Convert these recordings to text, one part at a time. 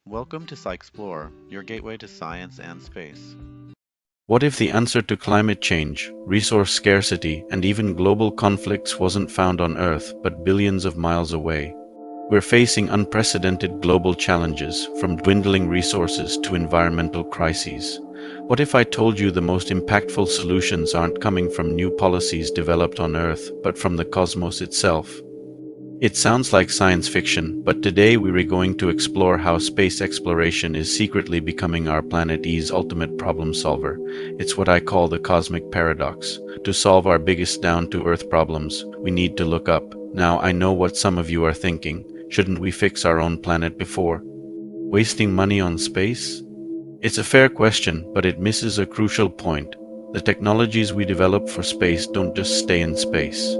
Welcome to SciExplore, your gateway to science and space. What if the answer to climate change, resource scarcity, and even global conflicts wasn't found on Earth, but billions of miles away? We're facing unprecedented global challenges, from dwindling resources to environmental crises. What if I told you the most impactful solutions aren't coming from new policies developed on Earth, but from the cosmos itself? It sounds like science fiction, but today we're going to explore how space exploration is secretly becoming our planet E's ultimate problem solver. It's what I call the cosmic paradox. To solve our biggest down-to-earth problems, we need to look up. Now, I know what some of you are thinking. Shouldn't we fix our own planet before wasting money on space? It's a fair question, but it misses a crucial point. The technologies we develop for space don't just stay in space.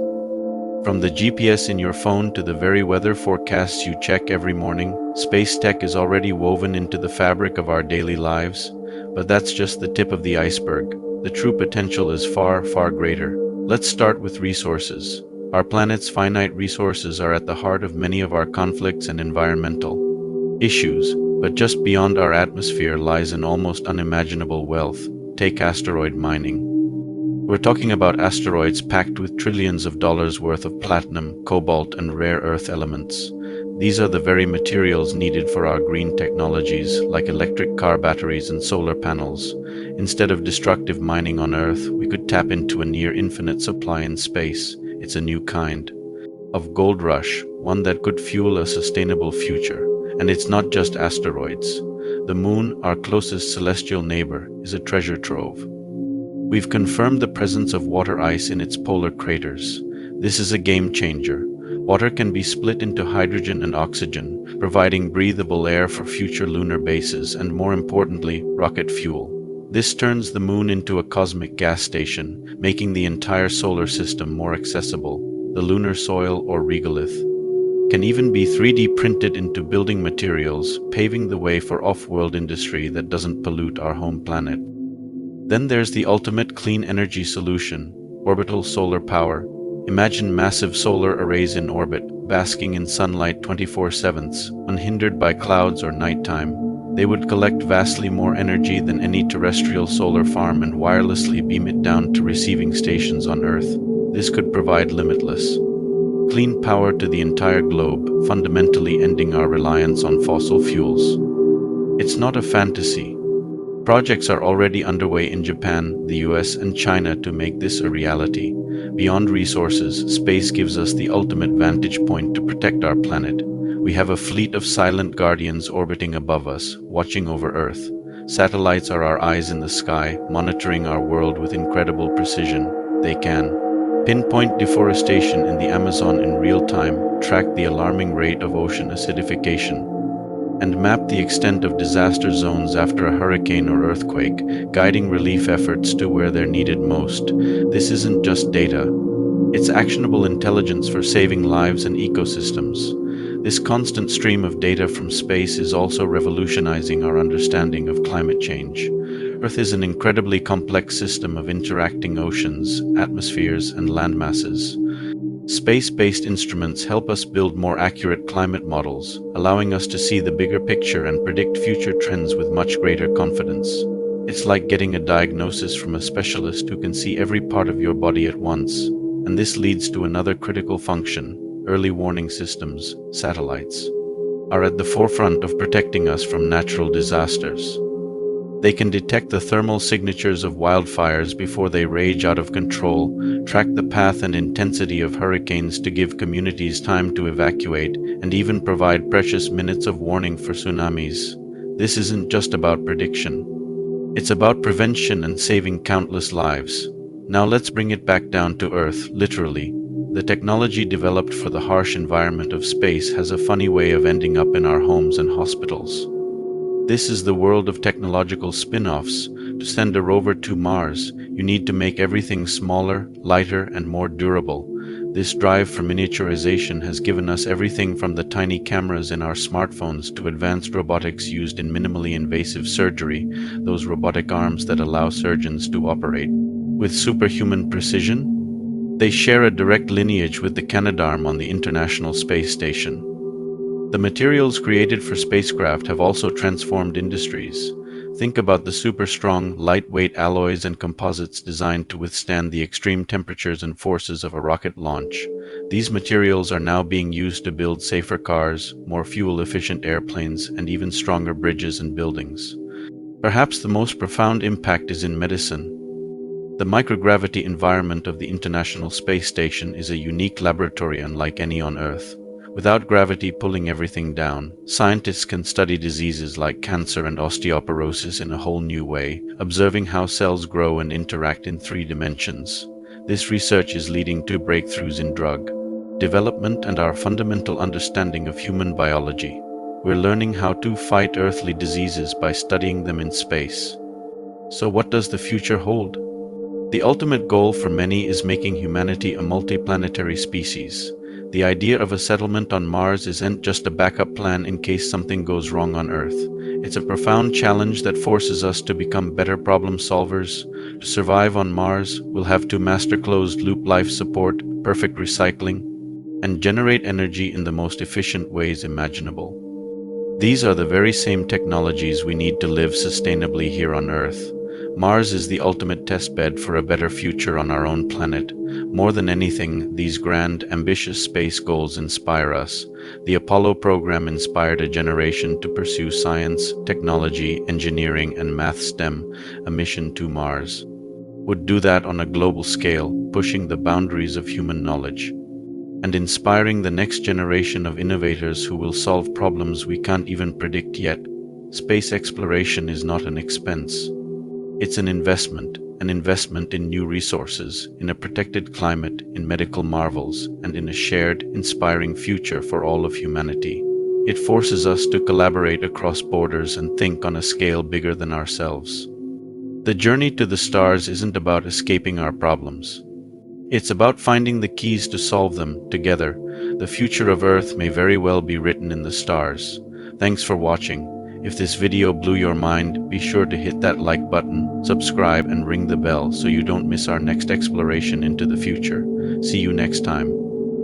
From the GPS in your phone to the very weather forecasts you check every morning, space tech is already woven into the fabric of our daily lives. But that's just the tip of the iceberg. The true potential is far, far greater. Let's start with resources. Our planet's finite resources are at the heart of many of our conflicts and environmental issues, but just beyond our atmosphere lies an almost unimaginable wealth. Take asteroid mining. We're talking about asteroids packed with trillions of dollars worth of platinum, cobalt, and rare earth elements. These are the very materials needed for our green technologies, like electric car batteries and solar panels. Instead of destructive mining on Earth, we could tap into a near-infinite supply in space. It's a new kind of gold rush, one that could fuel a sustainable future. And it's not just asteroids. The Moon, our closest celestial neighbor, is a treasure trove. We've confirmed the presence of water ice in its polar craters. This is a game changer. Water can be split into hydrogen and oxygen, providing breathable air for future lunar bases and, more importantly, rocket fuel. This turns the Moon into a cosmic gas station, making the entire solar system more accessible. The lunar soil, or regolith, can even be 3D printed into building materials, paving the way for off-world industry that doesn't pollute our home planet. Then there's the ultimate clean energy solution, orbital solar power. Imagine massive solar arrays in orbit, basking in sunlight 24/7, unhindered by clouds or nighttime. They would collect vastly more energy than any terrestrial solar farm and wirelessly beam it down to receiving stations on Earth. This could provide limitless clean power to the entire globe, fundamentally ending our reliance on fossil fuels. It's not a fantasy. Projects are already underway in Japan, the US, and China to make this a reality. Beyond resources, space gives us the ultimate vantage point to protect our planet. We have a fleet of silent guardians orbiting above us, watching over Earth. Satellites are our eyes in the sky, monitoring our world with incredible precision. They can pinpoint deforestation in the Amazon in real time, track the alarming rate of ocean acidification, and map the extent of disaster zones after a hurricane or earthquake, guiding relief efforts to where they're needed most. This isn't just data. It's actionable intelligence for saving lives and ecosystems. This constant stream of data from space is also revolutionizing our understanding of climate change. Earth is an incredibly complex system of interacting oceans, atmospheres, and landmasses. Space-based instruments help us build more accurate climate models, allowing us to see the bigger picture and predict future trends with much greater confidence. It's like getting a diagnosis from a specialist who can see every part of your body at once. And this leads to another critical function. Early warning systems, satellites, are at the forefront of protecting us from natural disasters. They can detect the thermal signatures of wildfires before they rage out of control, track the path and intensity of hurricanes to give communities time to evacuate, and even provide precious minutes of warning for tsunamis. This isn't just about prediction. It's about prevention and saving countless lives. Now let's bring it back down to Earth, literally. The technology developed for the harsh environment of space has a funny way of ending up in our homes and hospitals. This is the world of technological spin-offs. To send a rover to Mars, you need to make everything smaller, lighter, and more durable. This drive for miniaturization has given us everything from the tiny cameras in our smartphones to advanced robotics used in minimally invasive surgery, those robotic arms that allow surgeons to operate with superhuman precision. They share a direct lineage with the Canadarm on the International Space Station. The materials created for spacecraft have also transformed industries. Think about the super-strong, lightweight alloys and composites designed to withstand the extreme temperatures and forces of a rocket launch. These materials are now being used to build safer cars, more fuel-efficient airplanes, and even stronger bridges and buildings. Perhaps the most profound impact is in medicine. The microgravity environment of the International Space Station is a unique laboratory unlike any on Earth. Without gravity pulling everything down, scientists can study diseases like cancer and osteoporosis in a whole new way, observing how cells grow and interact in 3 dimensions. This research is leading to breakthroughs in drug development and our fundamental understanding of human biology. We're learning how to fight earthly diseases by studying them in space. So what does the future hold? The ultimate goal for many is making humanity a multiplanetary species. The idea of a settlement on Mars isn't just a backup plan in case something goes wrong on Earth. It's a profound challenge that forces us to become better problem solvers. To survive on Mars, we'll have to master closed-loop life support, perfect recycling, and generate energy in the most efficient ways imaginable. These are the very same technologies we need to live sustainably here on Earth. Mars is the ultimate testbed for a better future on our own planet. More than anything, these grand, ambitious space goals inspire us. The Apollo program inspired a generation to pursue science, technology, engineering, and math STEM. A mission to Mars would do that on a global scale, pushing the boundaries of human knowledge and inspiring the next generation of innovators who will solve problems we can't even predict yet. Space exploration is not an expense. It's an investment in new resources, in a protected climate, in medical marvels, and in a shared, inspiring future for all of humanity. It forces us to collaborate across borders and think on a scale bigger than ourselves. The journey to the stars isn't about escaping our problems. It's about finding the keys to solve them together. The future of Earth may very well be written in the stars. Thanks for watching. If this video blew your mind, be sure to hit that like button, subscribe, and ring the bell so you don't miss our next exploration into the future. See you next time.